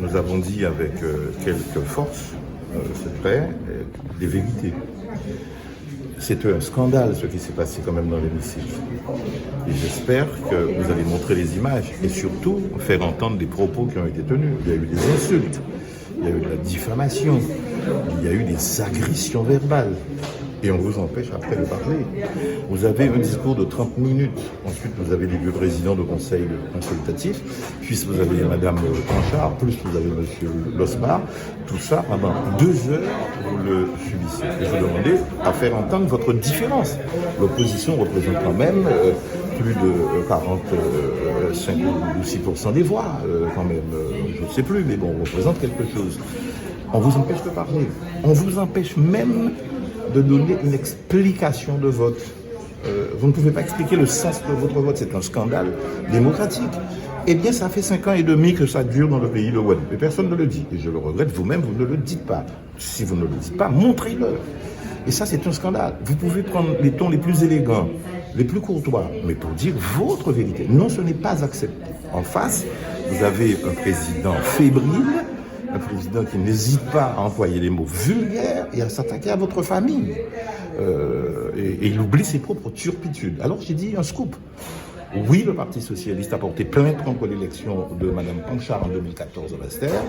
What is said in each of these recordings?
nous avons dit avec quelques forces secrètes des vérités. C'est un scandale ce qui s'est passé quand même dans l'hémicycle. Et j'espère que vous allez montrer les images et surtout faire entendre des propos qui ont été tenus. Il y a eu des insultes, il y a eu de la diffamation, il y a eu des agressions verbales. Et on vous empêche après de parler. Vous avez un discours de 30 minutes. Ensuite, vous avez les deux présidents de conseil consultatif. Puis vous avez Madame Panchard, plus vous avez Monsieur Losmar. Tout ça, pendant 2 heures, vous le subissez. Et je vous demandais à faire entendre votre différence. L'opposition représente quand même plus de 45 ou 6% des voix, quand même. Je ne sais plus, mais bon, on représente quelque chose. On vous empêche de parler. On vous empêche même de donner une explication de vote. Vous ne pouvez pas expliquer le sens de votre vote, c'est un scandale démocratique. Eh bien, ça fait 5 ans et demi que ça dure dans le pays de Guadeloupe. Et personne ne le dit. Et je le regrette, vous-même, vous ne le dites pas. Si vous ne le dites pas, montrez-le. Et ça, c'est un scandale. Vous pouvez prendre les tons les plus élégants, les plus courtois, mais pour dire votre vérité. Non, ce n'est pas accepté. En face, vous avez un président fébrile, un président qui n'hésite pas à employer les mots vulgaires et à s'attaquer à votre famille. Et il oublie ses propres turpitudes. Alors j'ai dit un scoop. Oui, le Parti socialiste a porté plainte contre l'élection de Mme Panchard en 2014 à Bastère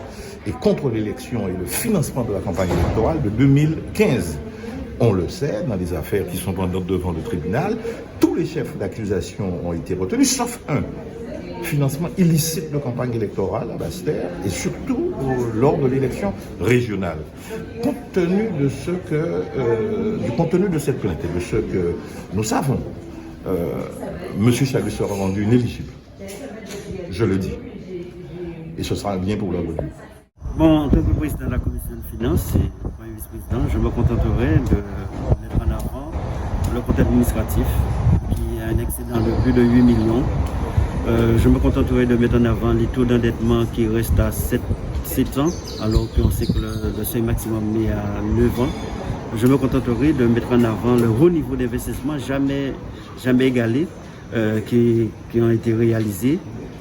et contre l'élection et le financement de la campagne électorale de 2015. On le sait, dans les affaires qui sont devant le tribunal, tous les chefs d'accusation ont été retenus, sauf un. Financement illicite de campagne électorale à Bastère et surtout lors de l'élection régionale. Compte tenu de du contenu de cette plainte et de ce que nous savons, M. Chagus sera rendu inéligible. Je le dis. Et ce sera un bien pour la Guadeloupe. Bon, en tant que président de la commission de finances et premier vice-président, je me contenterai de mettre en avant le compte administratif qui a un excédent de plus de 8 millions. Je me contenterai de mettre en avant les taux d'endettement qui restent à 7 ans, alors qu'on sait que le seuil maximum est à 9 ans. Je me contenterai de mettre en avant le haut niveau d'investissement jamais égalé qui ont été réalisés.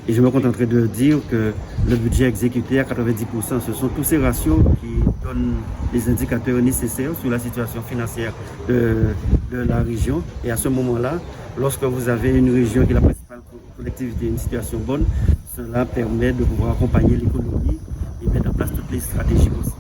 Et je me contenterai de dire que le budget exécuté à 90%, ce sont tous ces ratios qui donnent les indicateurs nécessaires sur la situation financière de la région. Et à ce moment-là, lorsque vous avez une région qui est la principale collectivité, une situation bonne, cela permet de pouvoir accompagner l'économie et mettre en place toutes les stratégies possibles.